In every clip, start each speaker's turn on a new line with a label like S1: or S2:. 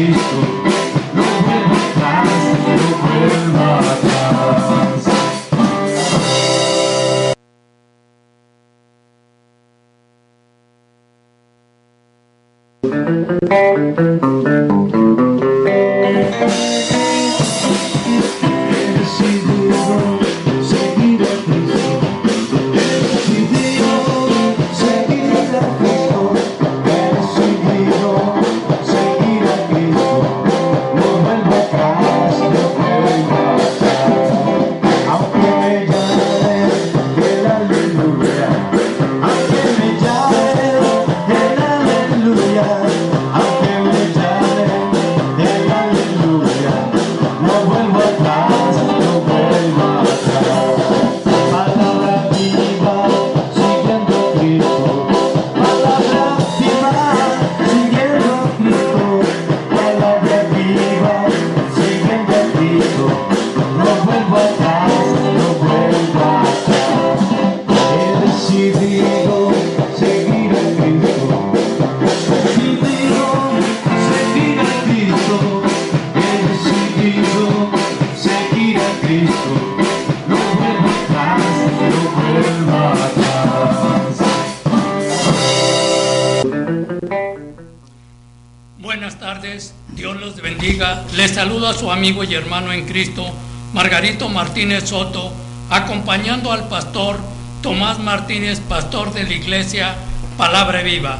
S1: Cristo, no vuelva atrás, no vuelva atrás.
S2: Buenas tardes, Dios los bendiga. Les saludo a su amigo y hermano en Cristo, Margarito Martínez Soto, acompañando al pastor Tomás Martínez, pastor de la iglesia Palabra Viva,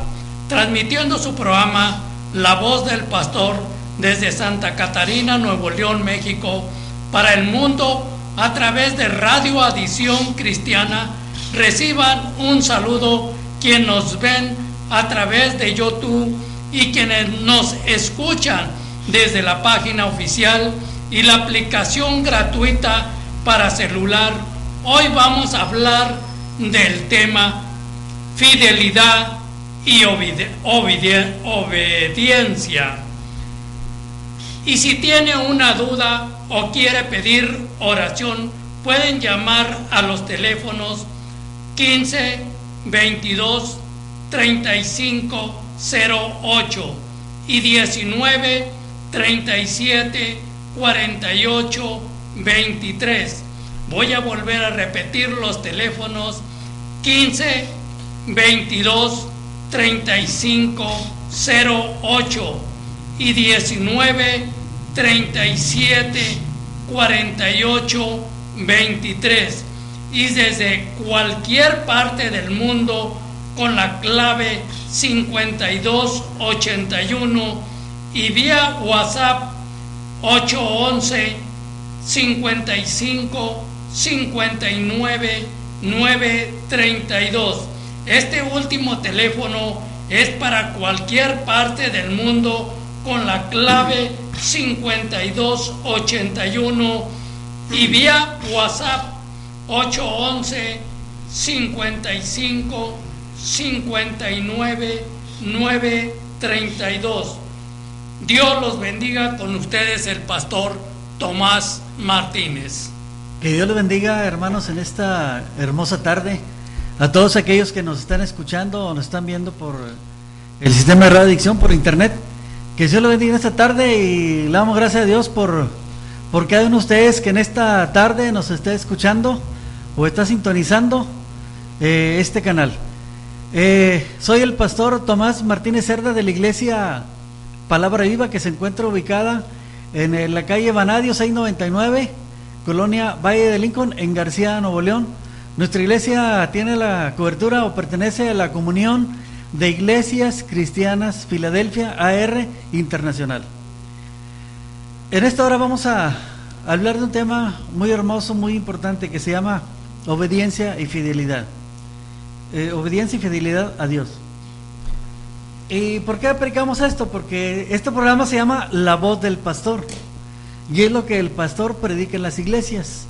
S2: transmitiendo su programa La Voz del Pastor desde Santa Catarina, Nuevo León, México, para el mundo a través de Radio Adición Cristiana. Reciban un saludo quienes nos ven a través de YouTube y quienes nos escuchan desde la página oficial y la aplicación gratuita para celular. Hoy vamos a hablar del tema fidelidad y obediencia. Y si tiene una duda o quiere pedir oración, pueden llamar a los teléfonos 15 22 35 08 y 19 37 48 23. Voy a volver a repetir los teléfonos: 15 22 35 08 y 19 37 48 23, y desde cualquier parte del mundo con la clave 5281 y vía WhatsApp 811 55 59 932. Este último teléfono es para cualquier parte del mundo con la clave 5281 y vía WhatsApp 811 55 59 932. Dios los bendiga. Con ustedes el pastor Tomás Martínez.
S3: Que Dios les bendiga, hermanos, en esta hermosa tarde. A todos aquellos que nos están escuchando o nos están viendo por el sistema de Radio Adicción, por internet, que Dios los bendiga en esta tarde, y le damos gracias a Dios por cada uno de ustedes que en esta tarde nos esté escuchando o está sintonizando este canal. Soy el pastor Tomás Martínez Cerda de la iglesia Palabra Viva, que se encuentra ubicada en la calle Vanadio 699, Colonia Valle de Lincoln, en García, Nuevo León. Nuestra iglesia tiene la cobertura o pertenece a la Comunión de Iglesias Cristianas Filadelfia AR Internacional. En esta hora vamos a hablar de un tema muy hermoso, muy importante, que se llama obediencia y fidelidad. Obediencia y fidelidad a Dios. ¿Y por qué predicamos esto? Porque este programa se llama La Voz del Pastor, y es lo que el pastor predica en las iglesias.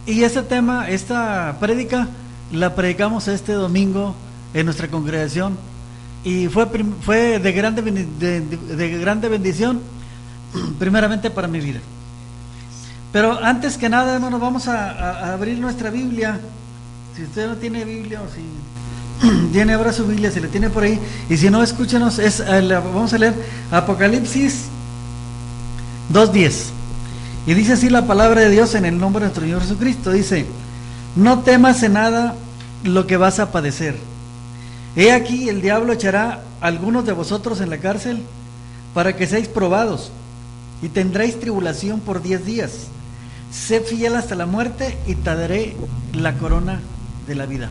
S3: Y este tema, esta prédica, la predicamos este domingo en nuestra congregación, y fue de grande bendición, primeramente para mi vida. Pero antes que nada, hermanos, vamos a abrir nuestra Biblia. Si usted no tiene Biblia, o si tiene, abra su Biblia, si la tiene por ahí, y si no, escúchenos. Vamos a leer Apocalipsis 2:10. Y dice así la palabra de Dios en el nombre de nuestro Señor Jesucristo. Dice: no temas en nada lo que vas a padecer. He aquí, el diablo echará a algunos de vosotros en la cárcel para que seáis probados, y tendréis tribulación por 10 días. Sé fiel hasta la muerte y te daré la corona de la vida.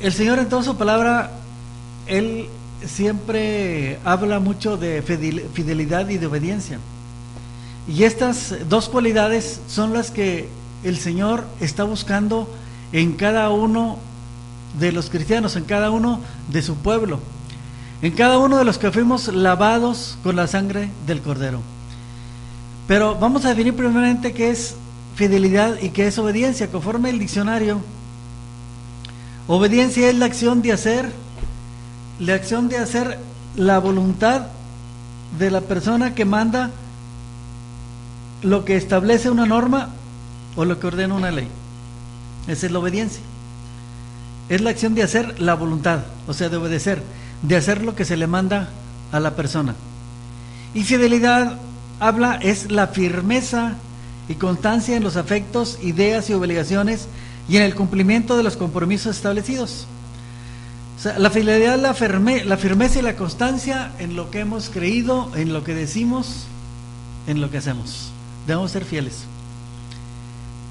S3: El Señor en toda su palabra, Él siempre habla mucho de fidelidad y de obediencia. Y estas dos cualidades son las que el Señor está buscando en cada uno de los cristianos, en cada uno de su pueblo, en cada uno de los que fuimos lavados con la sangre del Cordero. Pero vamos a definir primeramente qué es fidelidad y qué es obediencia. Conforme el diccionario, obediencia es la acción de hacer la voluntad de la persona que manda lo que establece una norma o lo que ordena una ley. Esa es la obediencia. Es la acción de hacer la voluntad, o sea, de obedecer, de hacer lo que se le manda a la persona. Y fidelidad es la firmeza y constancia en los afectos, ideas y obligaciones y en el cumplimiento de los compromisos establecidos. O sea, la fidelidad es la firmeza y la constancia en lo que hemos creído, en lo que decimos, en lo que hacemos. Debemos ser fieles.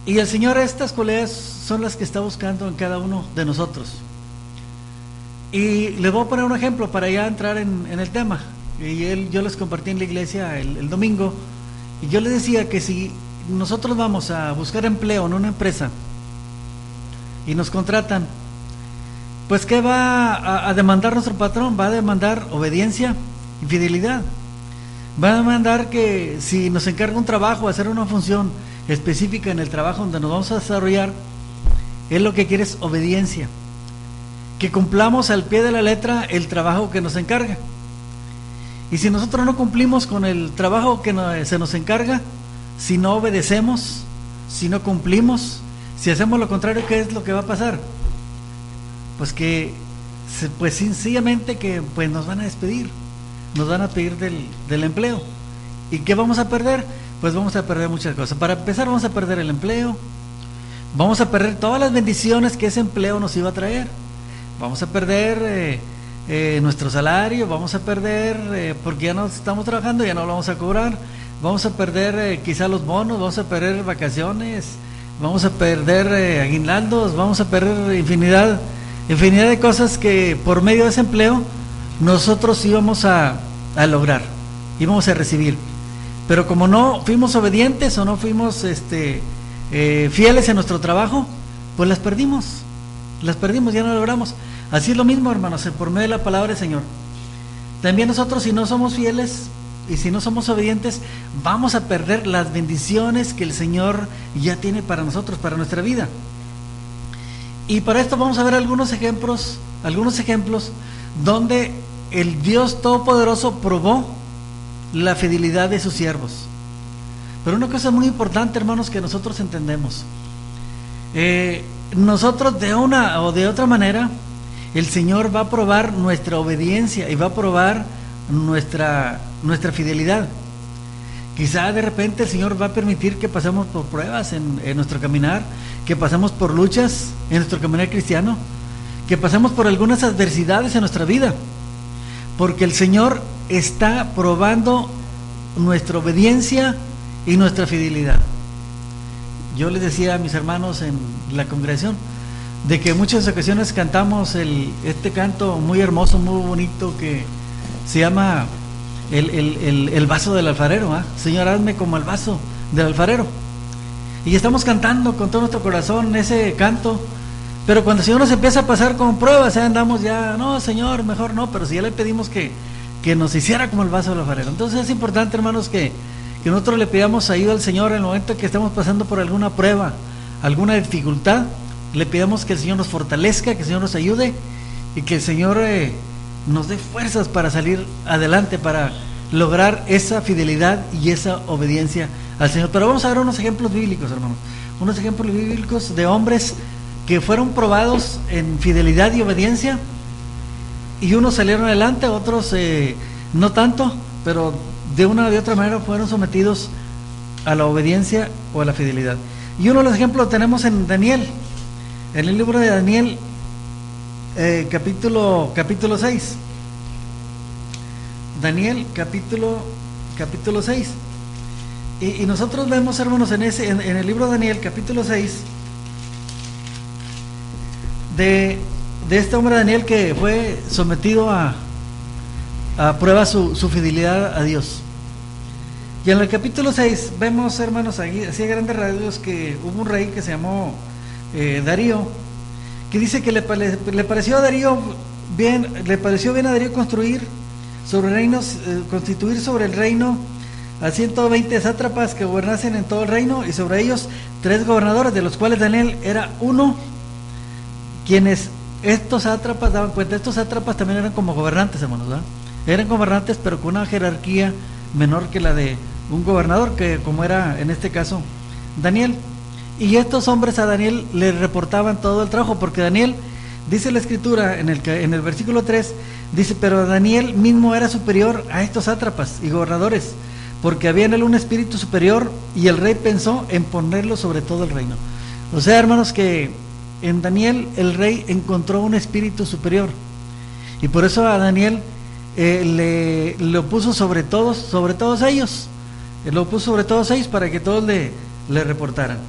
S3: Y el Señor, estas cualidades son las que está buscando en cada uno de nosotros. Y les voy a poner un ejemplo para ya entrar en el tema. Yo les compartí en la iglesia el domingo, y yo les decía que si nosotros vamos a buscar empleo en una empresa y nos contratan, pues ¿qué va a demandar nuestro patrón? Va a demandar obediencia y fidelidad. Va a demandar que si nos encarga un trabajo, hacer una función específica en el trabajo donde nos vamos a desarrollar, él lo que quiere es obediencia, que cumplamos al pie de la letra el trabajo que nos encarga. Y si nosotros no cumplimos con el trabajo que se nos encarga, si no obedecemos, si no cumplimos, si hacemos lo contrario, ¿qué es lo que va a pasar? Pues que sencillamente que pues nos van a despedir, nos van a pedir del empleo. ¿Y qué vamos a perder? Pues vamos a perder muchas cosas. Para empezar, vamos a perder el empleo, vamos a perder todas las bendiciones que ese empleo nos iba a traer, vamos a perder nuestro salario, vamos a perder porque ya no estamos trabajando, ya no lo vamos a cobrar, vamos a perder quizá los bonos, vamos a perder vacaciones, vamos a perder aguinaldos, vamos a perder infinidad de cosas que por medio de ese empleo nosotros íbamos a lograr, íbamos a recibir. Pero como no fuimos obedientes o no fuimos fieles en nuestro trabajo, pues las perdimos, ya no lo logramos. Así es lo mismo, hermanos, por medio de la palabra del Señor. También nosotros, si no somos fieles y si no somos obedientes, vamos a perder las bendiciones que el Señor ya tiene para nosotros, para nuestra vida. Y para esto vamos a ver algunos ejemplos donde el Dios Todopoderoso probó la fidelidad de sus siervos. Pero una cosa muy importante, hermanos, que nosotros entendemos, nosotros de una o de otra manera, el Señor va a probar nuestra obediencia y va a probar nuestra fidelidad. Quizá de repente el Señor va a permitir que pasemos por pruebas en nuestro caminar, que pasemos por luchas en nuestro caminar cristiano, que pasemos por algunas adversidades en nuestra vida, porque el Señor está probando nuestra obediencia y nuestra fidelidad. Yo les decía a mis hermanos en la congregación de que en muchas ocasiones cantamos este canto muy hermoso, muy bonito, que se llama el vaso del alfarero, ¿eh? Señor, hazme como el vaso del alfarero. Y estamos cantando con todo nuestro corazón ese canto, pero cuando el Señor nos empieza a pasar con pruebas, andamos ya, no, Señor, mejor no, pero si ya le pedimos que nos hiciera como el vaso del alfarero. Entonces es importante, hermanos, que nosotros le pidamos ayuda al Señor en el momento que estemos pasando por alguna prueba, alguna dificultad. Le pidamos que el Señor nos fortalezca, que el Señor nos ayude y que el Señor nos dé fuerzas para salir adelante, para lograr esa fidelidad y esa obediencia al Señor. Pero vamos a ver unos ejemplos bíblicos, hermanos, unos ejemplos bíblicos de hombres que fueron probados en fidelidad y obediencia, y unos salieron adelante, otros no tanto, pero de una o de otra manera fueron sometidos a la obediencia o a la fidelidad. Y uno de los ejemplos lo tenemos en Daniel, en el libro de Daniel, capítulo 6. Daniel, capítulo 6. Y nosotros vemos, hermanos, en el libro de Daniel, capítulo 6, de este hombre Daniel que fue sometido a prueba su fidelidad a Dios. Y en el capítulo 6 vemos, hermanos, así a grandes rasgos, que hubo un rey que se llamó Darío, que dice que le pareció a Darío bien, a Darío constituir sobre el reino a 120 sátrapas que gobernasen en todo el reino, y sobre ellos 3 gobernadores, de los cuales Daniel era uno, quienes estos sátrapas daban cuenta. Estos sátrapas también eran como gobernantes, hermanos, ¿verdad? Eran gobernantes, pero con una jerarquía menor que la de un gobernador, que como era en este caso Daniel. Y estos hombres a Daniel le reportaban todo el trabajo, porque Daniel, dice la escritura en el versículo 3, dice: pero Daniel mismo era superior a estos sátrapas y gobernadores, porque había en él un espíritu superior, y el rey pensó en ponerlo sobre todo el reino. O sea, hermanos, que en Daniel el rey encontró un espíritu superior, y por eso a Daniel lo puso sobre todos ellos. Lo puso sobre todos ellos para que todos le reportaran.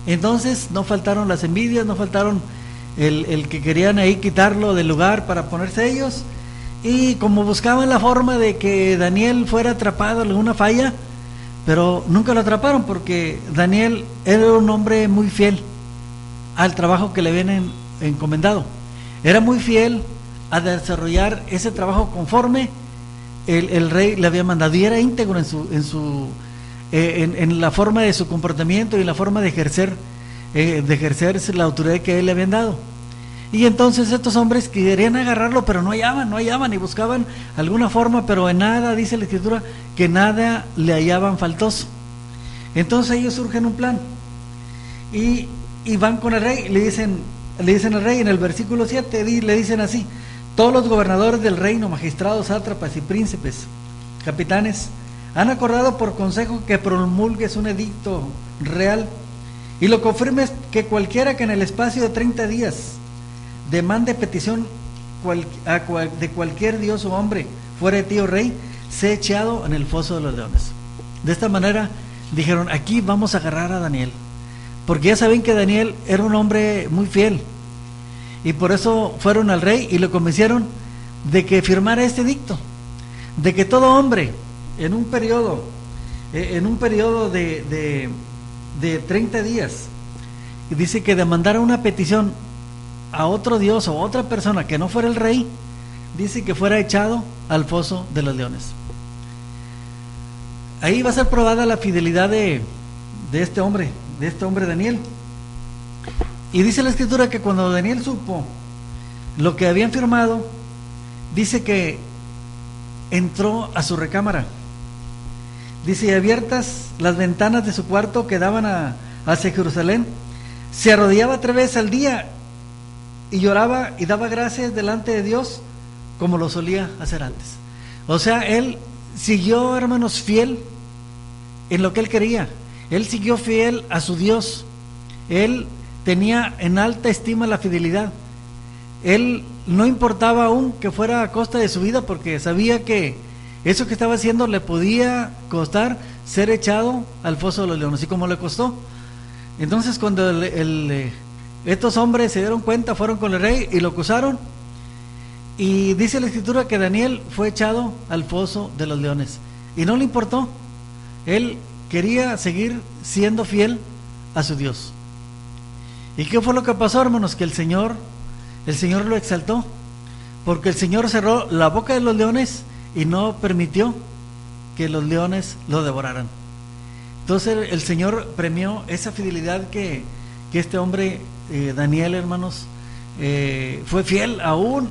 S3: Entonces no faltaron las envidias, no faltaron el que querían ahí quitarlo del lugar para ponerse ellos, y como buscaban la forma de que Daniel fuera atrapado en alguna falla, pero nunca lo atraparon, porque Daniel era un hombre muy fiel al trabajo que le habían encomendado. Era muy fiel a desarrollar ese trabajo conforme el rey le había mandado, y era íntegro en la forma de su comportamiento y la forma de ejercer la autoridad que él le habían dado. Y entonces estos hombres querían agarrarlo, pero no hallaban, y buscaban alguna forma, pero en nada, dice la escritura, que nada le hallaban faltoso. Entonces ellos surgen un plan y van con el rey, y le dicen al rey en el versículo 7, le dicen así: todos los gobernadores del reino, magistrados, sátrapas y príncipes, capitanes, han acordado por consejo que promulgues un edicto real y lo confirmes, que cualquiera que en el espacio de 30 días demande petición de cualquier dios o hombre fuera de ti, oh rey, sea echado en el foso de los leones. De esta manera dijeron: aquí vamos a agarrar a Daniel, porque ya saben que Daniel era un hombre muy fiel, y por eso fueron al rey y lo convencieron de que firmara este edicto, de que todo hombre en un periodo de 30 días, dice que demandara una petición a otro dios o a otra persona que no fuera el rey, dice que fuera echado al foso de los leones. Ahí va a ser probada la fidelidad de este hombre Daniel. Y dice la escritura que cuando Daniel supo lo que habían firmado, dice que entró a su recámara. Dice: y abiertas las ventanas de su cuarto que daban hacia Jerusalén, se arrodillaba 3 veces al día y lloraba y daba gracias delante de Dios, como lo solía hacer antes. O sea, él siguió, hermanos, fiel en lo que él quería. Él siguió fiel a su Dios. Él tenía en alta estima la fidelidad. Él no importaba aún que fuera a costa de su vida, porque sabía que eso que estaba haciendo le podía costar ser echado al foso de los leones, y como le costó. Entonces cuando estos hombres se dieron cuenta, fueron con el rey y lo acusaron, y dice la escritura que Daniel fue echado al foso de los leones, y no le importó. Él quería seguir siendo fiel a su Dios. ¿Y qué fue lo que pasó, hermanos? Que el Señor lo exaltó, porque el Señor cerró la boca de los leones y no permitió que los leones lo devoraran. Entonces el Señor premió esa fidelidad que este hombre Daniel, hermanos, fue fiel aún,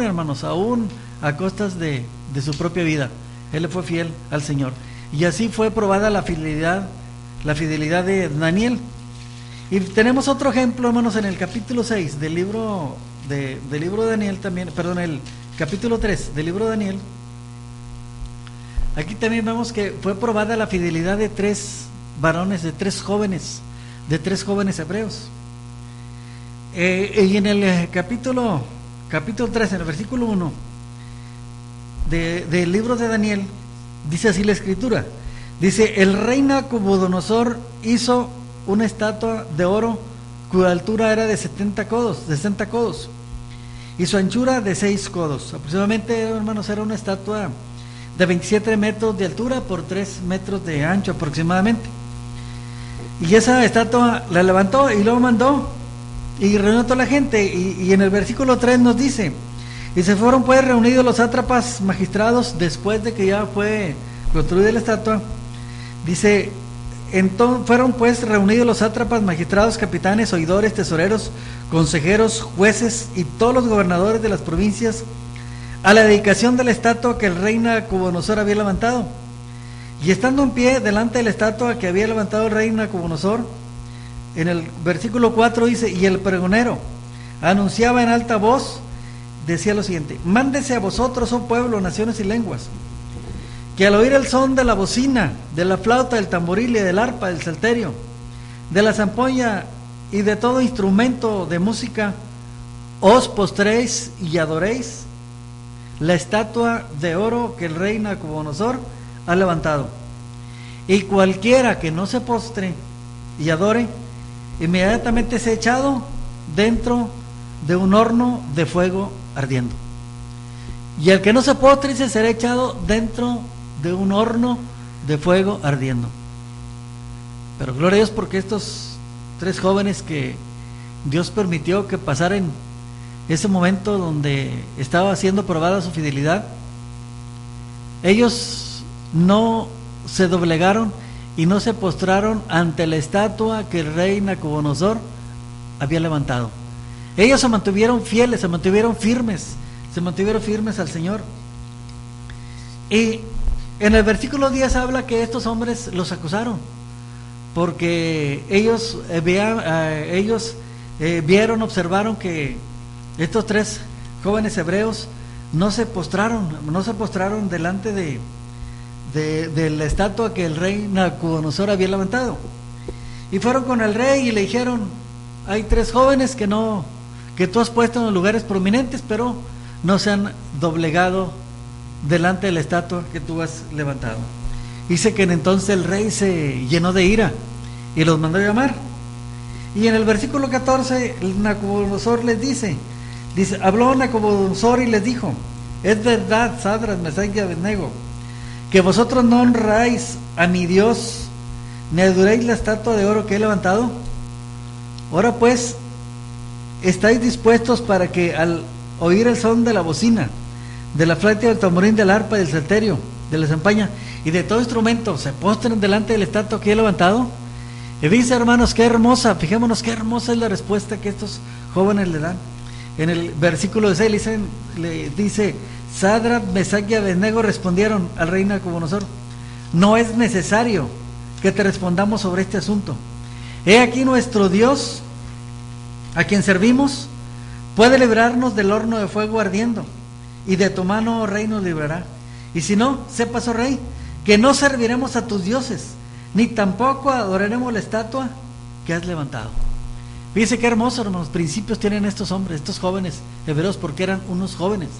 S3: hermanos, aún a costas de su propia vida. Él le fue fiel al Señor, y así fue probada la fidelidad de Daniel. Y tenemos otro ejemplo, hermanos, en el capítulo 6 del libro de Daniel también, perdón, el capítulo 3 del libro de Daniel. aquí también vemos que fue probada la fidelidad de tres varones, de tres jóvenes hebreos. Y en el capítulo 3, en el versículo 1 del libro de Daniel, dice así la escritura. Dice: el rey Nabucodonosor hizo una estatua de oro cuya altura era de 60 codos y su anchura de 6 codos. Aproximadamente, hermanos, era una estatua de 27 metros de altura por 3 metros de ancho aproximadamente. Y esa estatua la levantó y luego mandó y reunió a toda la gente. Y en el versículo 3 nos dice: y se fueron pues reunidos los sátrapas magistrados después de que ya fue construida la estatua. Dice: entonces fueron pues reunidos los sátrapas magistrados, capitanes, oidores, tesoreros, consejeros, jueces y todos los gobernadores de las provincias a la dedicación de la estatua que el rey Nabucodonosor había levantado. Y estando en pie delante de la estatua que había levantado el rey Nabucodonosor, en el versículo 4 dice: y el pregonero anunciaba en alta voz, decía lo siguiente: mándese a vosotros, oh pueblo, naciones y lenguas, que al oír el son de la bocina, de la flauta, del tamboril y del arpa, del salterio, de la zampoña y de todo instrumento de música, os postréis y adoréis la estatua de oro que el rey Nabucodonosor ha levantado. Y cualquiera que no se postre y adore, inmediatamente sea echado dentro de un horno de fuego ardiendo. Y el que no se postre será echado dentro de un horno de fuego ardiendo. Pero gloria a Dios, porque estos tres jóvenes que Dios permitió que pasaran ese momento donde estaba siendo probada su fidelidad, ellos no se doblegaron y no se postraron ante la estatua que el rey Nabucodonosor había levantado. Ellos se mantuvieron fieles, se mantuvieron firmes al Señor. Y en el versículo 10 habla que estos hombres los acusaron, porque ellos vieron, observaron que estos tres jóvenes hebreos no se postraron delante de la estatua que el rey Nabucodonosor había levantado. Y fueron con el rey y le dijeron: hay tres jóvenes que tú has puesto en los lugares prominentes, pero no se han doblegado delante de la estatua que tú has levantado. Dice que entonces el rey se llenó de ira y los mandó a llamar. Y en el versículo 14 Nabucodonosor les dice, habló Nabucodonosor y les dijo: es verdad, Sadras, Mesach y Abednego, que vosotros no honráis a mi Dios, ni adoréis la estatua de oro que he levantado. Ahora pues, estáis dispuestos para que al oír el son de la bocina, de la flauta, del tamborín, del arpa, del salterio, de la zampaña y de todo instrumento, se postren delante de la estatua que he levantado. Y dice, hermanos, qué hermosa, fijémonos qué hermosa es la respuesta que estos jóvenes le dan. En el versículo 6 le dice: Sadrat, Mesach y Abednego respondieron al rey Nabucodonosor: no es necesario que te respondamos sobre este asunto. He aquí nuestro Dios, a quien servimos, puede librarnos del horno de fuego ardiendo, y de tu mano, oh rey, nos librará. Y si no, sepas, oh rey, que no serviremos a tus dioses, ni tampoco adoraremos la estatua que has levantado. Fíjense qué hermosos, hermanos, principios tienen estos hombres, estos jóvenes hebreos, porque eran unos jóvenes.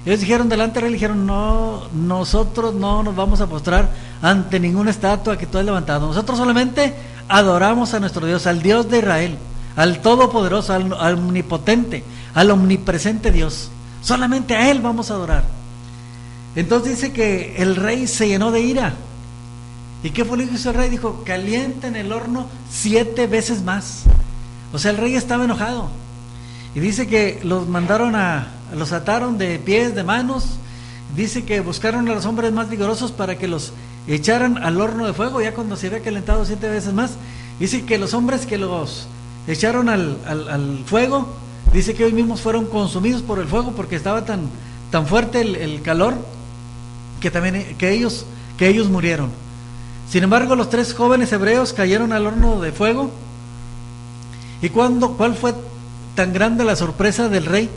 S3: Ellos dijeron delante del rey, dijeron: no, nosotros no nos vamos a postrar ante ninguna estatua que tú has levantado. Nosotros solamente adoramos a nuestro Dios, al Dios de Israel, al Todopoderoso, al Omnipotente, al Omnipresente Dios. Solamente a Él vamos a adorar. Entonces dice que el rey se llenó de ira. ¿Y qué fue lo que hizo el rey? Dijo: calienten el horno 7 veces más. O sea, el rey estaba enojado. Y dice que los ataron de pies, de manos. Dice que buscaron a los hombres más vigorosos para que los echaran al horno de fuego, ya cuando se había calentado 7 veces más. Dice que los hombres que los echaron al fuego, dice que ellos mismos fueron consumidos por el fuego, porque estaba tan fuerte el calor que ellos murieron. Sin embargo, los 3 jóvenes hebreos cayeron al horno de fuego. ¿Y cuál fue tan grande la sorpresa del rey?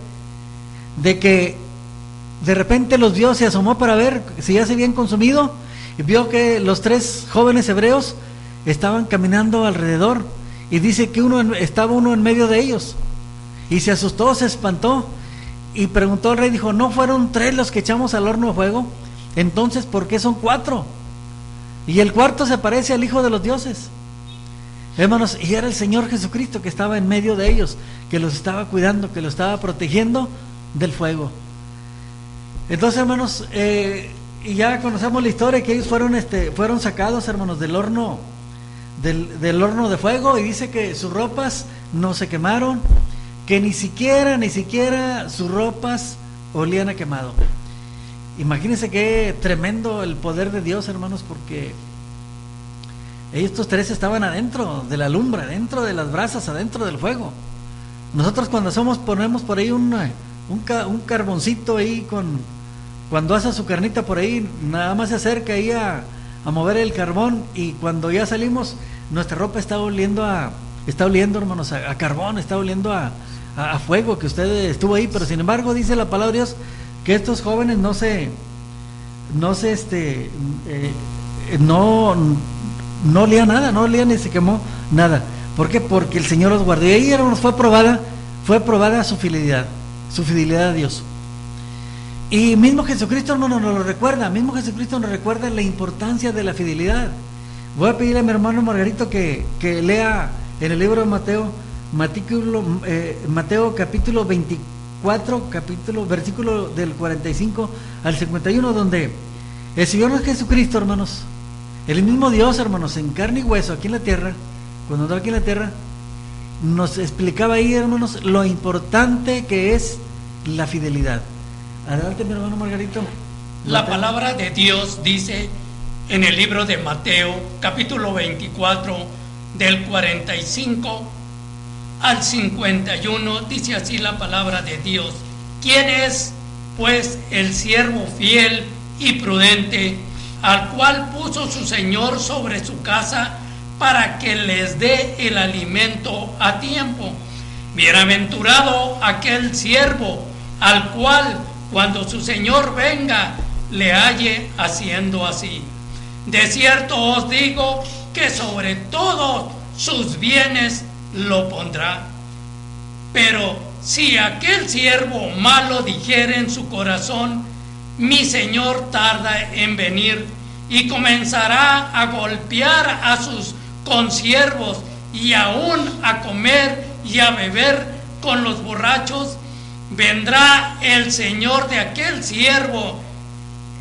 S3: De que de repente los vio, se asomó para ver si ya se habían consumido, y vio que los 3 jóvenes hebreos estaban caminando alrededor, y dice que estaba uno en medio de ellos, y se asustó, se espantó, y preguntó al rey, dijo: ¿no fueron 3 los que echamos al horno de fuego? Entonces, ¿por qué son 4? Y el cuarto se parece al Hijo de los dioses. Hermanos, y era el Señor Jesucristo que estaba en medio de ellos, que los estaba cuidando, que los estaba protegiendo del fuego. Entonces, hermanos, y ya conocemos la historia, que ellos fueron sacados, hermanos, del horno de fuego, y dice que sus ropas no se quemaron, que ni siquiera sus ropas olían a quemado. Imagínense qué tremendo el poder de Dios, hermanos, porque estos 3 estaban adentro de la lumbre, adentro de las brasas, adentro del fuego. Nosotros cuando ponemos por ahí un carboncito ahí, cuando hace su carnita por ahí, nada más se acerca ahí a mover el carbón, y cuando ya salimos, nuestra ropa está oliendo, hermanos, a carbón, está oliendo a fuego, que usted estuvo ahí. Pero sin embargo, dice la palabra de Dios que estos jóvenes no olían nada, no olían ni se quemó nada. ¿Por qué? Porque el Señor los guardó. Y ahí, hermanos, fue probada su fidelidad a Dios. Y mismo Jesucristo, hermano, nos lo recuerda. Mismo Jesucristo nos recuerda la importancia de la fidelidad. Voy a pedirle a mi hermano Margarito que lea en el libro de Mateo capítulo 24, versículo del 45 al 51, donde el Señor Jesucristo, hermanos, el mismo Dios, hermanos, en carne y hueso aquí en la tierra, cuando andaba aquí en la tierra, nos explicaba ahí, hermanos, lo importante que es la fidelidad. Adelante, mi hermano Margarito.
S2: La palabra de Dios dice en el libro de Mateo, capítulo 24, del 45 al 51, dice así la palabra de Dios: ¿quién es, pues, el siervo fiel y prudente, al cual puso su Señor sobre su casa para que les dé el alimento a tiempo? Bienaventurado aquel siervo al cual, cuando su Señor venga, le halle haciendo así. De cierto os digo que sobre todos sus bienes lo pondrá. Pero si aquel siervo malo dijere en su corazón: mi Señor tarda en venir, y comenzará a golpear a sus consiervos, y aún a comer y a beber con los borrachos, vendrá el Señor de aquel siervo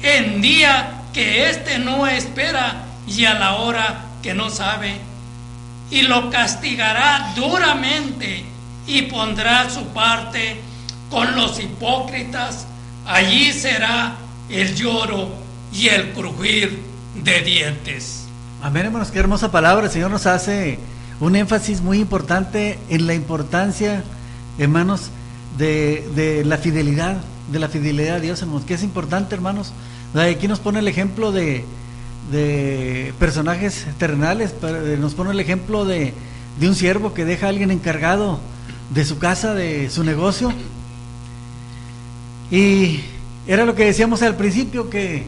S2: en día que éste no espera y a la hora que no sabe, y lo castigará duramente, y pondrá su parte con los hipócritas. Allí será el lloro y el crujir de dientes.
S3: Amén, hermanos, qué hermosa palabra. El Señor nos hace un énfasis muy importante en la importancia, hermanos, de la fidelidad a Dios, hermanos, que es importante, hermanos. Aquí nos pone el ejemplo de personajes terrenales, nos pone el ejemplo de un siervo que deja a alguien encargado de su casa, de su negocio. Y era lo que decíamos al principio, que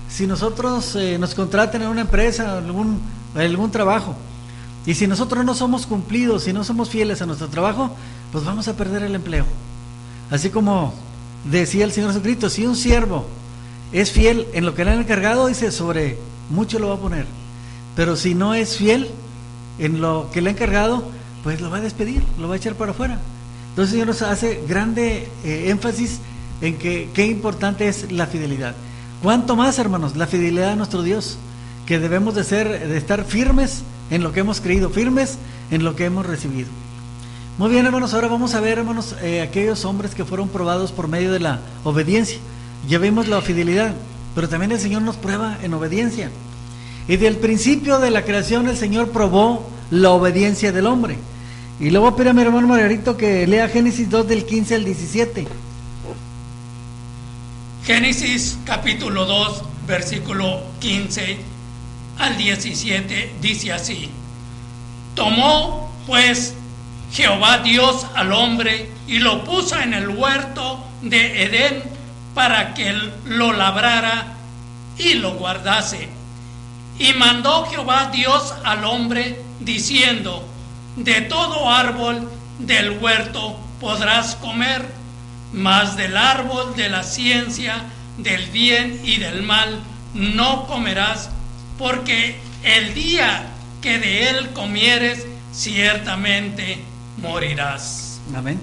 S3: si nosotros nos contratan en una empresa, algún trabajo, y si nosotros no somos cumplidos, si no somos fieles a nuestro trabajo, pues vamos a perder el empleo. Así como decía el Señor Jesucristo, si un siervo es fiel en lo que le han encargado, dice, sobre mucho lo va a poner. Pero si no es fiel en lo que le ha encargado, pues lo va a despedir, lo va a echar para afuera. Entonces el Señor nos hace grande énfasis en que qué importante es la fidelidad. Cuánto más, hermanos, la fidelidad a nuestro Dios, que debemos de estar firmes en lo que hemos creído, firmes en lo que hemos recibido. Muy bien, hermanos, ahora vamos a ver, hermanos, aquellos hombres que fueron probados por medio de la obediencia. Ya vimos la fidelidad, pero también el Señor nos prueba en obediencia. Y del principio de la creación el Señor probó la obediencia del hombre. Y luego voy a pedir a mi hermano Margarito que lea Génesis 2 del 15 al 17.
S2: Génesis capítulo 2, versículo 15 al 17, dice así: tomó pues Jehová Dios al hombre y lo puso en el huerto de Edén para que lo labrara y lo guardase. Y mandó Jehová Dios al hombre, diciendo: de todo árbol del huerto podrás comer, mas del árbol de la ciencia del bien y del mal no comerás, porque el día que de él comieres, ciertamente morirás.
S3: Amén.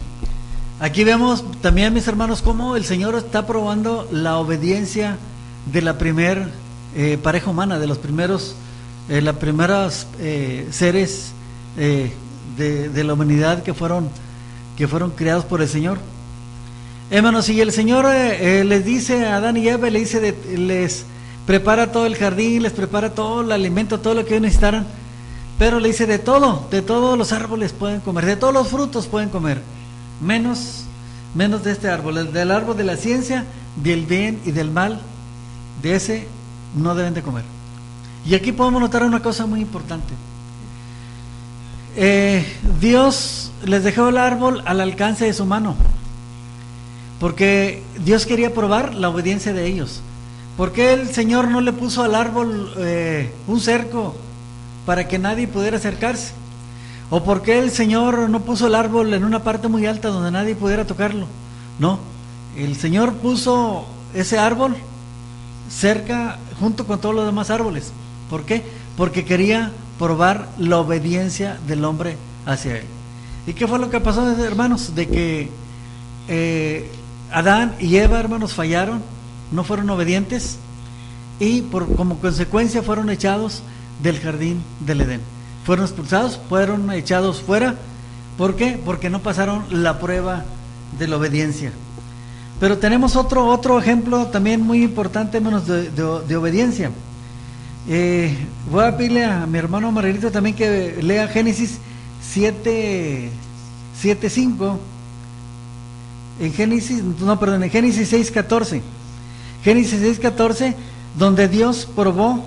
S3: Aquí vemos también, mis hermanos, cómo el Señor está probando la obediencia de la primer pareja humana, de los primeros, las primeras seres de la humanidad que fueron creados por el Señor. Hermanos, y el Señor les dice a Adán y Eva, les prepara todo el jardín, les prepara todo el alimento, todo lo que ellos necesitaran, pero le dice de todos los árboles pueden comer, de todos los frutos pueden comer, menos de este árbol, del árbol de la ciencia, del bien y del mal, de ese no deben de comer. Y aquí podemos notar una cosa muy importante. Dios les dejó el árbol al alcance de su mano, porque Dios quería probar la obediencia de ellos. ¿Por qué el Señor no le puso al árbol un cerco para que nadie pudiera acercarse? ¿O por qué el Señor no puso el árbol en una parte muy alta donde nadie pudiera tocarlo? No, el Señor puso ese árbol cerca junto con todos los demás árboles. ¿Por qué? Porque quería probar la obediencia del hombre hacia él. ¿Y qué fue lo que pasó, hermanos? De que Adán y Eva, hermanos, fallaron, no fueron obedientes, y como consecuencia fueron echados del jardín del Edén. Fueron expulsados, fueron echados fuera. ¿Por qué? Porque no pasaron la prueba de la obediencia. Pero tenemos otro ejemplo también muy importante, hermanos, de obediencia. Voy a pedirle a mi hermano Margarito también que lea Génesis 7:5. En Génesis 6:14. Génesis 6:14, donde Dios probó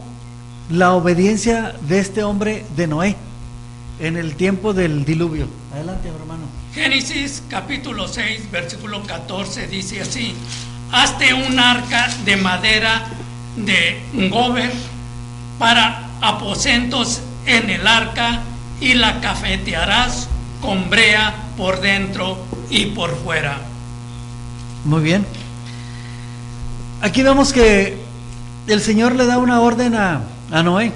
S3: la obediencia de este hombre de Noé en el tiempo del diluvio. Adelante, hermano.
S2: Génesis capítulo 6, versículo 14 dice así: hazte un arca de madera de gober para aposentos en el arca, y la cafetearás con brea por dentro y por fuera.
S3: Muy bien. Aquí vemos que el Señor le da una orden a Noé.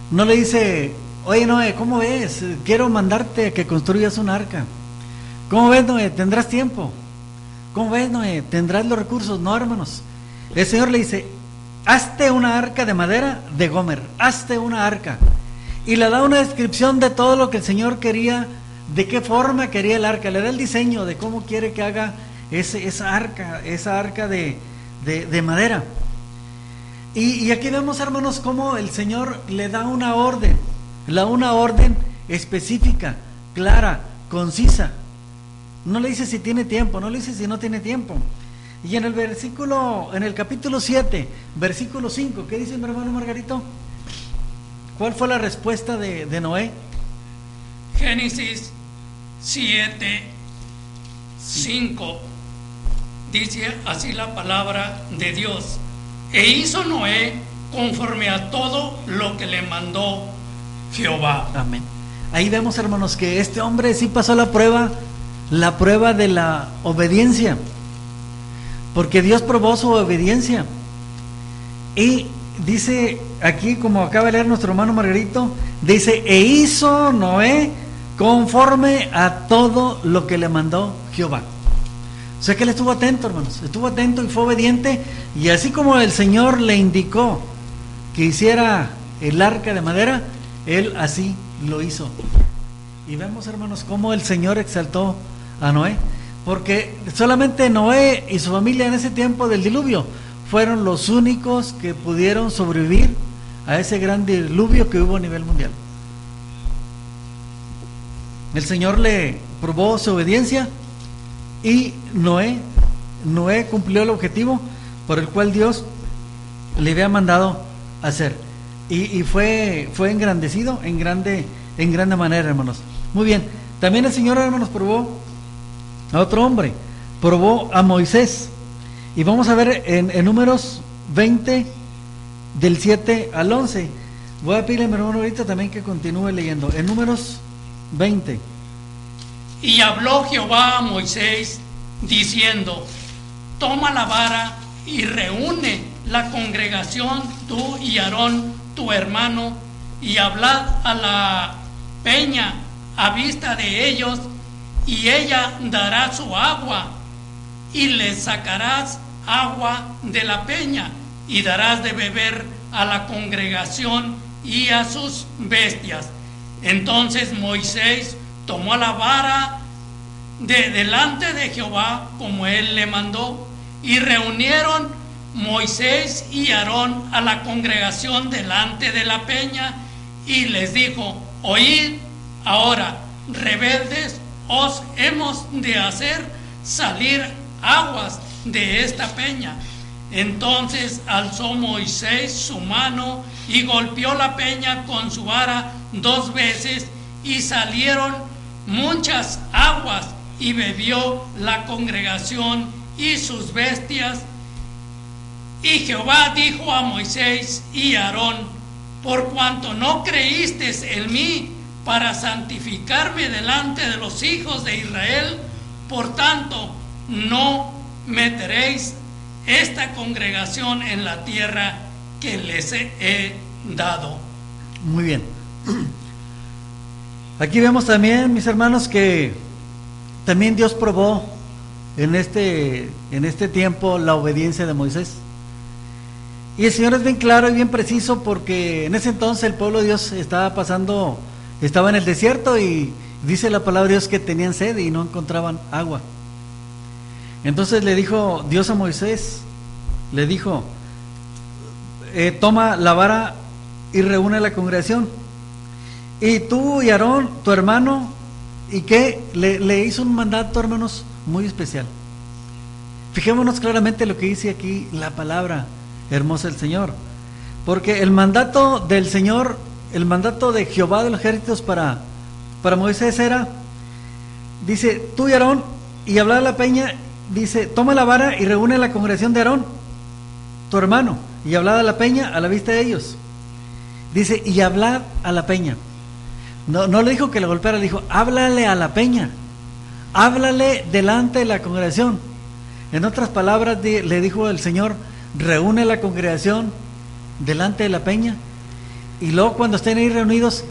S3: No le dice: oye, Noé, ¿cómo ves? Quiero mandarte a que construyas un arca. ¿Cómo ves, Noé? ¿Tendrás tiempo? ¿Cómo ves, Noé? ¿Tendrás los recursos? No, hermanos. El Señor le dice: hazte una arca de madera de gomer, hazte una arca. Y le da una descripción de todo lo que el Señor quería, de qué forma quería el arca. Le da el diseño de cómo quiere que haga esa arca de madera. Y aquí vemos, hermanos, cómo el Señor le da una orden específica, clara, concisa. No le dice si tiene tiempo, no le dice si no tiene tiempo. Y en el capítulo 7, versículo 5, ¿qué dice mi hermano Margarito? ¿Cuál fue la respuesta de Noé?
S2: Génesis 7, 5 dice así la palabra de Dios: e hizo Noé conforme a todo lo que le mandó Jehová.
S3: Amén. Ahí vemos, hermanos, que este hombre sí pasó la prueba de la obediencia, porque Dios probó su obediencia. Y dice aquí, como acaba de leer nuestro hermano Margarito, dice: e hizo Noé conforme a todo lo que le mandó Jehová. O sea que él estuvo atento, hermanos, estuvo atento y fue obediente, y así como el Señor le indicó que hiciera el arca de madera, él así lo hizo. Y vemos, hermanos, cómo el Señor exaltó a Noé, porque solamente Noé y su familia en ese tiempo del diluvio fueron los únicos que pudieron sobrevivir a ese gran diluvio que hubo a nivel mundial. El Señor le probó su obediencia, y Noé cumplió el objetivo por el cual Dios le había mandado hacer, y fue engrandecido en grande manera, hermanos. Muy bien. También el Señor, hermanos, probó a otro hombre, probó a Moisés. Y vamos a ver en Números 20, del 7 al 11. Voy a pedirle a mi hermano ahorita también que continúe leyendo. En Números 20.
S2: Y habló Jehová a Moisés, diciendo: toma la vara y reúne la congregación, tú y Aarón tu hermano, y hablad a la peña a vista de ellos, y ella dará su agua, y les sacarás agua de la peña, y darás de beber a la congregación y a sus bestias. Entonces Moisés tomó la vara de delante de Jehová, como él le mandó, y reunieron Moisés y Aarón a la congregación delante de la peña, y les dijo: oíd ahora, rebeldes, os hemos de hacer salir aguas de esta peña. Entonces alzó Moisés su mano y golpeó la peña con su vara 2 veces, y salieron muchas aguas, y bebió la congregación y sus bestias. Y Jehová dijo a Moisés y a Aarón: por cuanto no creísteis en mí para santificarme delante de los hijos de Israel, por tanto no meteréis esta congregación en la tierra que les he dado.
S3: Muy bien. Aquí vemos también, mis hermanos, que también Dios probó en este tiempo la obediencia de Moisés. Y el Señor es bien claro y bien preciso, porque en ese entonces el pueblo de Dios estaba en el desierto, y dice la palabra de Dios que tenían sed y no encontraban agua. Entonces le dijo Dios a Moisés, le dijo: toma la vara y reúne la congregación. Y tú y Aarón, tu hermano, y que le hizo un mandato, hermanos, muy especial. Fijémonos claramente lo que dice aquí la palabra hermosa del Señor, porque el mandato del Señor, el mandato de Jehová de los ejércitos para Moisés era, dice: tú y Aarón, y hablad a la peña, dice: toma la vara y reúne la congregación de Aarón, tu hermano, y hablad a la peña a la vista de ellos. Dice: y hablad a la peña. No le dijo que la golpeara, le dijo: háblale a la peña, háblale delante de la congregación. En otras palabras, le dijo el Señor: reúne la congregación delante de la peña, y luego cuando estén ahí reunidos,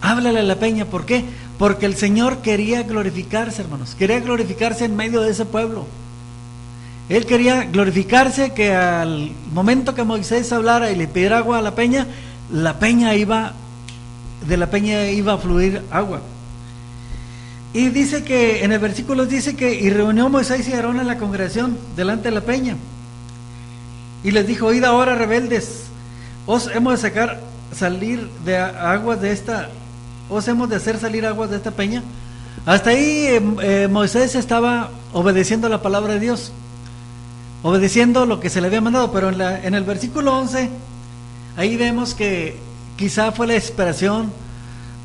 S3: háblale a la peña. ¿Por qué? Porque el Señor quería glorificarse, hermanos, quería glorificarse en medio de ese pueblo. Él quería glorificarse, que al momento que Moisés hablara y le pidiera agua a la peña iba a fluir agua. Y dice que en el versículo dice que: y reunió Moisés y Aarón a la congregación delante de la peña, y les dijo: oíd ahora, rebeldes, os hemos de hacer salir aguas de esta peña. Hasta ahí Moisés estaba obedeciendo la palabra de Dios, obedeciendo lo que se le había mandado. Pero en el versículo 11, ahí vemos que quizá fue la desesperación,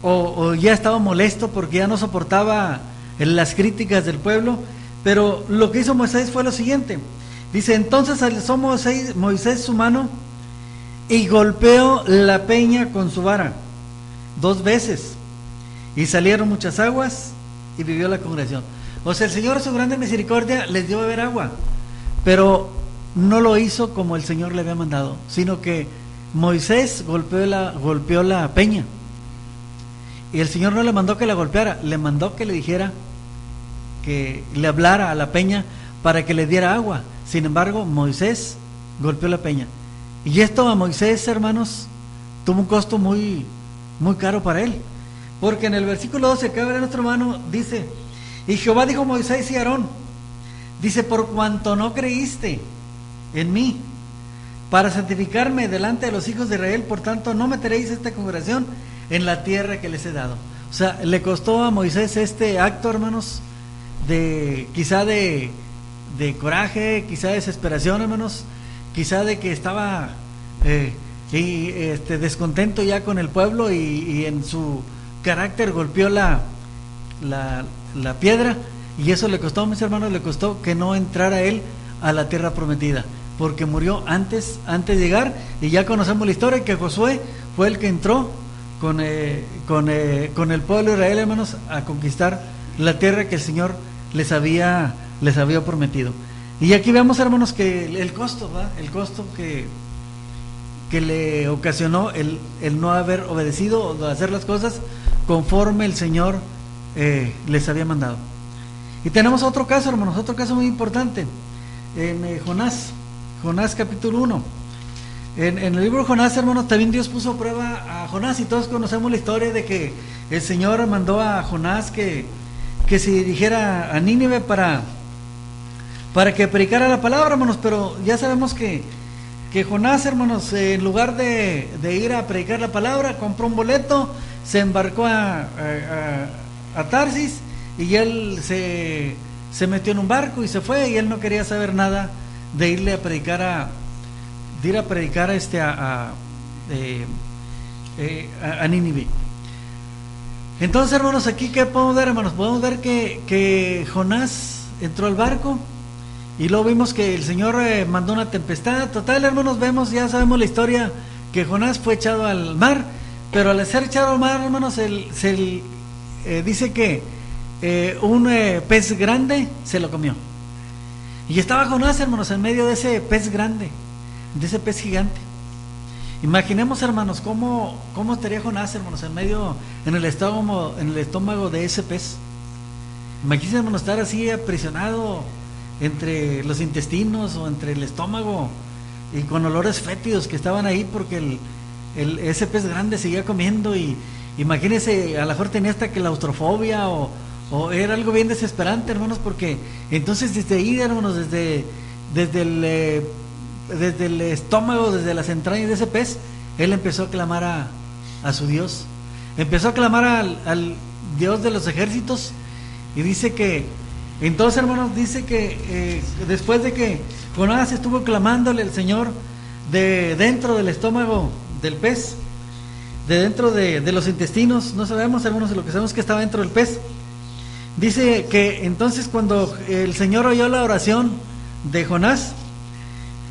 S3: o ya estaba molesto porque ya no soportaba las críticas del pueblo. Pero lo que hizo Moisés fue lo siguiente. Dice: entonces alzó Moisés su mano y golpeó la peña con su vara 2 veces, y salieron muchas aguas, y vivió la congregación. O sea, el Señor, su grande misericordia, les dio a beber agua, pero no lo hizo como el Señor le había mandado, sino que Moisés golpeó la peña, y el Señor no le mandó que la golpeara, le mandó que le dijera, que le hablara a la peña para que le diera agua. Sin embargo, Moisés golpeó la peña, y esto a Moisés, hermanos, tuvo un costo muy, muy caro para él, porque en el versículo 12 que abre nuestro hermano dice: y Jehová dijo a Moisés y a Aarón, dice: por cuanto no creíste en mí para santificarme delante de los hijos de Israel, por tanto no meteréis esta congregación en la tierra que les he dado. O sea, le costó a Moisés este acto, hermanos, quizá de coraje, quizá de desesperación, hermanos, quizá de que estaba descontento ya con el pueblo, y en su carácter golpeó la piedra, y eso le costó, mis hermanos, le costó que no entrara él a la tierra prometida, porque murió antes de llegar. Y ya conocemos la historia, que Josué fue el que entró con el pueblo de Israel, hermanos, a conquistar la tierra que el Señor les había prometido. Y aquí vemos, hermanos, que el costo, ¿verdad? El costo que le ocasionó el no haber obedecido o de hacer las cosas conforme el Señor les había mandado. Y tenemos otro caso, hermanos, otro caso muy importante en Jonás capítulo 1. En el libro de Jonás, hermanos, también Dios puso a prueba a Jonás, y todos conocemos la historia de que el Señor mandó a Jonás que se dirigiera a Nínive para que predicara la palabra, hermanos. Pero ya sabemos que Jonás, hermanos, en lugar de ir a predicar la palabra, compró un boleto, se embarcó a Tarsis, y él se metió en un barco y se fue, y él no quería saber nada de ir a predicar a Nínive. Entonces, hermanos, aquí ¿qué podemos ver, hermanos? Podemos ver que Jonás entró al barco, y luego vimos que el Señor mandó una tempestad. Total, hermanos, ya sabemos la historia, que Jonás fue echado al mar. Pero al ser echado al mar, hermanos, dice que un pez grande se lo comió. Y estaba Jonás, hermanos, en medio de ese pez grande, de ese pez gigante. Imaginemos, hermanos, cómo estaría Jonás, hermanos, en el estómago de ese pez. Imagínense, hermanos, estar así aprisionado entre los intestinos o entre el estómago, y con olores fétidos que estaban ahí, porque ese pez grande seguía comiendo. Y imagínense, a lo mejor tenía hasta claustrofobia, o era algo bien desesperante, hermanos, porque entonces desde ahí, hermanos, desde el estómago, desde las entrañas de ese pez, él empezó a clamar a su Dios, empezó a clamar al Dios de los ejércitos. Y dice que entonces, hermanos, dice que después de que Jonás estuvo clamándole al Señor de dentro del estómago del pez, de dentro de los intestinos, no sabemos, hermanos, lo que sabemos es que estaba dentro del pez. Dice que entonces, cuando el Señor oyó la oración de Jonás,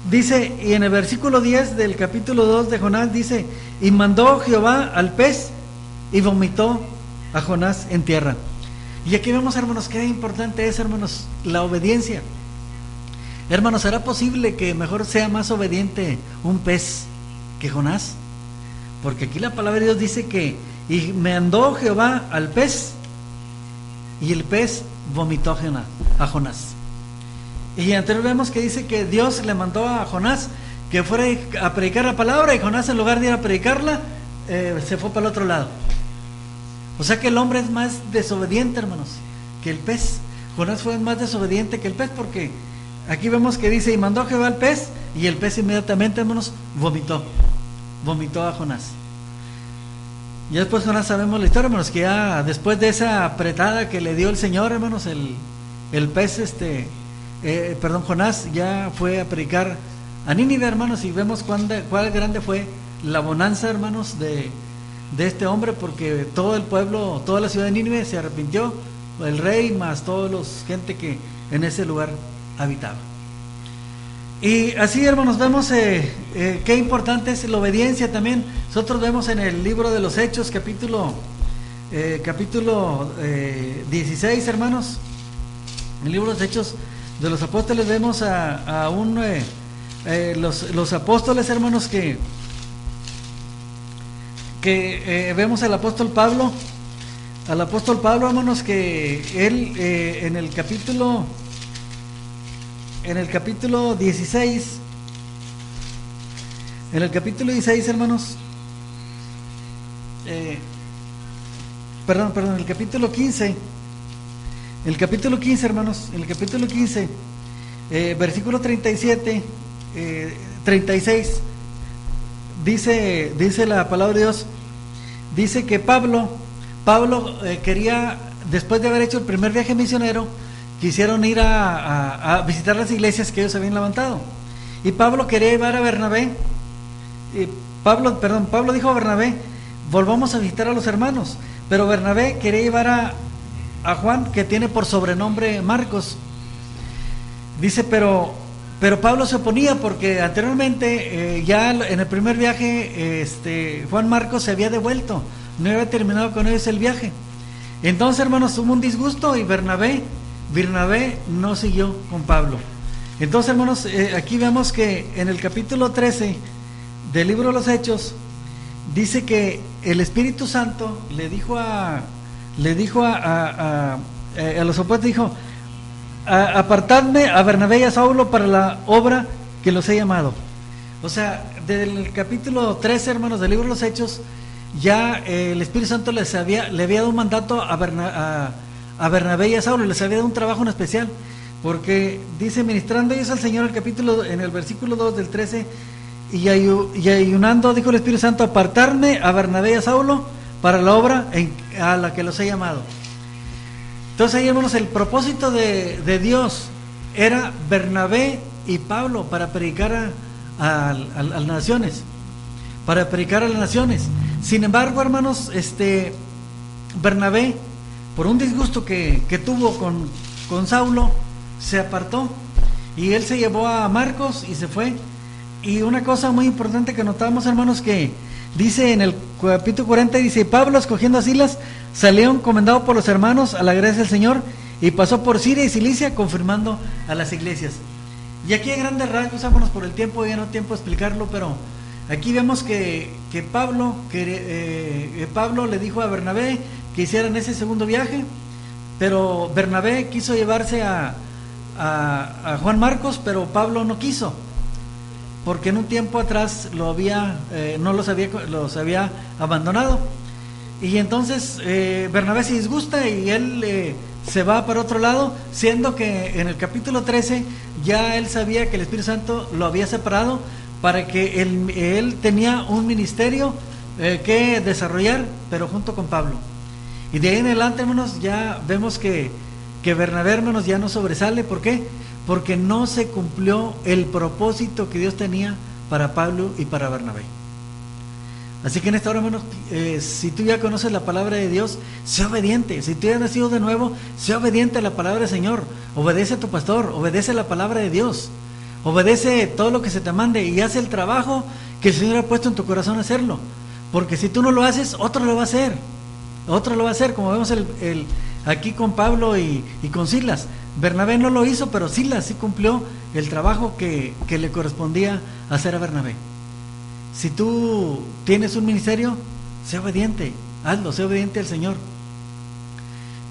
S3: dice, y en el versículo 10 del capítulo 2 de Jonás, dice: y mandó Jehová al pez, y vomitó a Jonás en tierra. Y aquí vemos, hermanos, qué importante es, hermanos, la obediencia. Hermanos, ¿será posible que mejor sea más obediente un pez que Jonás? Porque aquí la palabra de Dios dice que y mandó Jehová al pez, y el pez vomitó a Jonás. Y anterior vemos que dice que Dios le mandó a Jonás que fuera a predicar la palabra, y Jonás, en lugar de ir a predicarla, se fue para el otro lado. O sea que el hombre es más desobediente, hermanos, que el pez. Jonás fue más desobediente que el pez, porque aquí vemos que dice: y mandó Jehová al pez, y el pez inmediatamente, hermanos, vomitó a Jonás. Y después Jonás, sabemos la historia, hermanos, que ya después de esa apretada que le dio el Señor, hermanos, el pez, Jonás ya fue a predicar a Nínive, hermanos, y vemos cuál grande fue la bonanza, hermanos, de este hombre, porque todo el pueblo, toda la ciudad de Nínive se arrepintió, el rey más toda la gente que en ese lugar habitaba. Y así, hermanos, vemos qué importante es la obediencia también. Nosotros vemos en el libro de los Hechos, capítulo 16, hermanos, en el libro de los Hechos de los Apóstoles, vemos los apóstoles, hermanos, que vemos al apóstol Pablo, hermanos, que él en el capítulo 16, hermanos, en el capítulo 15, hermanos, en el capítulo 15, versículo 37, 36, dice la palabra de Dios, dice que Pablo quería, después de haber hecho el primer viaje misionero, quisieron ir a visitar las iglesias que ellos habían levantado, y Pablo quería llevar a Bernabé. Pablo dijo a Bernabé: volvamos a visitar a los hermanos. Pero Bernabé quería llevar a Juan, que tiene por sobrenombre Marcos. Dice, pero Pero Pablo se oponía porque anteriormente, ya en el primer viaje, Juan Marcos se había devuelto, no había terminado con ellos el viaje. Entonces, hermanos, hubo un disgusto y Bernabé no siguió con Pablo. Entonces, hermanos, aquí vemos que en el capítulo 13 del libro de los Hechos dice que el Espíritu Santo le dijo a los opuestos, dijo: apartadme a Bernabé y a Saulo para la obra que los he llamado. O sea, desde el capítulo 13, hermanos, del libro de los Hechos, ya el Espíritu Santo le había dado un mandato a Bernabé y a Saulo, les había dado un trabajo en especial, porque dice: ministrando ellos al Señor, en el versículo 2 del 13, y ayunando, dijo el Espíritu Santo: apartarme a Bernabé y a Saulo para la obra a la que los he llamado. Entonces ahí, hermanos, el propósito de Dios era Bernabé y Pablo para predicar a las naciones, Sin embargo, hermanos, Bernabé, por un disgusto que tuvo con Saulo, se apartó y él se llevó a Marcos y se fue. Y una cosa muy importante que notamos, hermanos, que dice en el capítulo 40, dice: Pablo, escogiendo a Silas, salió encomendado por los hermanos a la gracia del Señor, y pasó por Siria y Cilicia, confirmando a las iglesias. Y aquí a grandes rasgos, hermanos, por el tiempo, ya no tiempo de explicarlo, pero aquí vemos que Pablo le dijo a Bernabé que hicieran ese segundo viaje, pero Bernabé quiso llevarse a Juan Marcos, pero Pablo no quiso, porque en un tiempo atrás los había abandonado. Y entonces Bernabé se disgusta y él se va para otro lado, siendo que en el capítulo 13 ya él sabía que el Espíritu Santo lo había separado para que él tenía un ministerio que desarrollar, pero junto con Pablo. Y de ahí en adelante, hermanos, ya vemos que Bernabé, hermanos, ya no sobresale. ¿Por qué? Porque no se cumplió el propósito que Dios tenía para Pablo y para Bernabé. Así que en esta hora, hermanos, si tú ya conoces la palabra de Dios, sé obediente. Si tú ya has nacido de nuevo, sé obediente a la palabra del Señor. Obedece a tu pastor, obedece a la palabra de Dios, obedece todo lo que se te mande y haz el trabajo que el Señor ha puesto en tu corazón hacerlo. Porque si tú no lo haces, otro lo va a hacer. Otro lo va a hacer, como vemos aquí con Pablo y con Silas. Bernabé no lo hizo, pero Silas sí cumplió el trabajo que le correspondía hacer a Bernabé. Si tú tienes un ministerio, sé obediente, hazlo, sé obediente al Señor.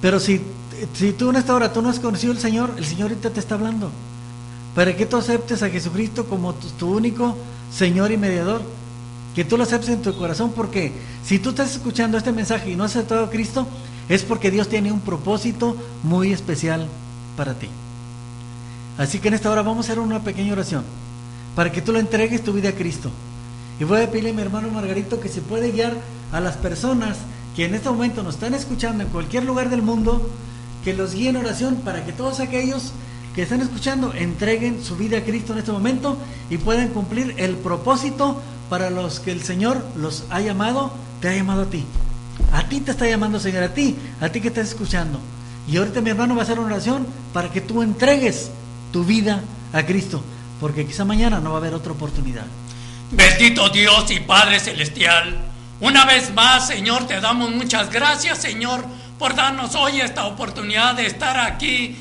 S3: Pero si tú en esta hora tú no has conocido al Señor, el Señor ahorita te está hablando para que tú aceptes a Jesucristo como tu único Señor y mediador, que tú lo aceptes en tu corazón, porque si tú estás escuchando este mensaje y no has aceptado a Cristo, es porque Dios tiene un propósito muy especial para ti. Así que en esta hora vamos a hacer una pequeña oración para que tú le entregues tu vida a Cristo. Y voy a pedirle a mi hermano Margarito que se puede guiar a las personas que en este momento nos están escuchando en cualquier lugar del mundo, que los guíe en oración para que todos aquellos que están escuchando entreguen su vida a Cristo en este momento y puedan cumplir el propósito para los que el Señor los ha llamado. Te ha llamado a ti. A ti te está llamando, Señor, a ti que estás escuchando. Y ahorita mi hermano va a hacer una oración para que tú entregues tu vida a Cristo, porque quizá mañana no va a haber otra oportunidad.
S2: Bendito Dios y Padre Celestial, una vez más, Señor, te damos muchas gracias, Señor, por darnos hoy esta oportunidad de estar aquí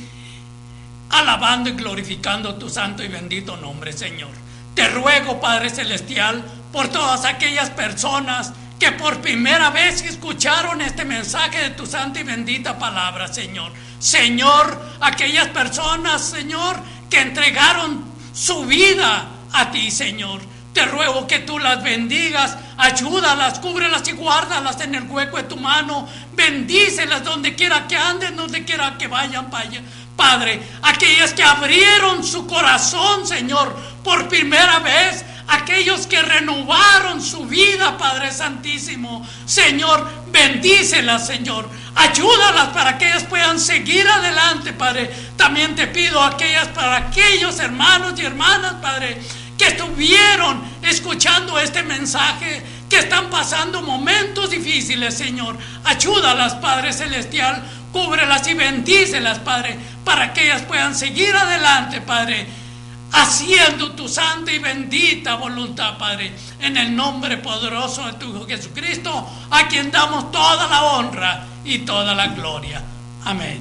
S2: alabando y glorificando tu santo y bendito nombre, Señor. Te ruego, Padre Celestial, por todas aquellas personas que por primera vez escucharon este mensaje de tu santa y bendita palabra, Señor. Señor, aquellas personas, Señor, que entregaron su vida a ti, Señor. Te ruego que tú las bendigas, ayúdalas, cúbrelas y guárdalas en el hueco de tu mano. Bendícelas donde quiera que anden, donde quiera que vayan, Padre. Aquellas que abrieron su corazón, Señor, por primera vez. Aquellos que renovaron su vida, Padre Santísimo. Señor, bendícelas, Señor. Ayúdalas para que ellas puedan seguir adelante, Padre. También te pido para aquellos hermanos y hermanas, Padre, que estuvieron escuchando este mensaje, que están pasando momentos difíciles, Señor. Ayúdalas, Padre Celestial, cúbrelas y bendícelas, Padre, para que ellas puedan seguir adelante, Padre, haciendo tu santa y bendita voluntad, Padre, en el nombre poderoso de tu Hijo Jesucristo, a quien damos toda la honra y toda la gloria. Amén.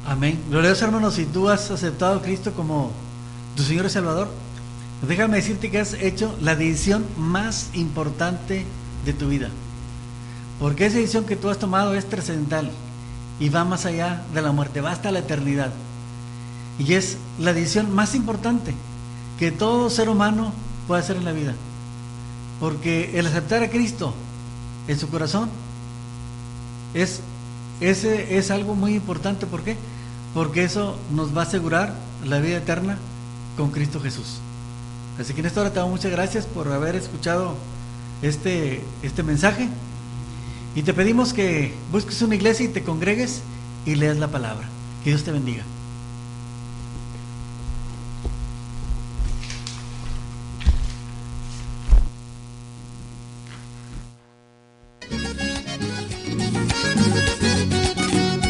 S3: Amén. Glorioso hermano, si tú has aceptado a Cristo como tu Señor y Salvador, déjame decirte que has hecho la decisión más importante de tu vida, porque esa decisión que tú has tomado es trascendental y va más allá de la muerte, va hasta la eternidad, y es la decisión más importante que todo ser humano puede hacer en la vida, porque el aceptar a Cristo en su corazón es algo muy importante. ¿Por qué? Porque eso nos va a asegurar la vida eterna con Cristo Jesús. Así que en esta hora te damos muchas gracias por haber escuchado este mensaje, y te pedimos que busques una iglesia y te congregues y leas la palabra. Que Dios te bendiga.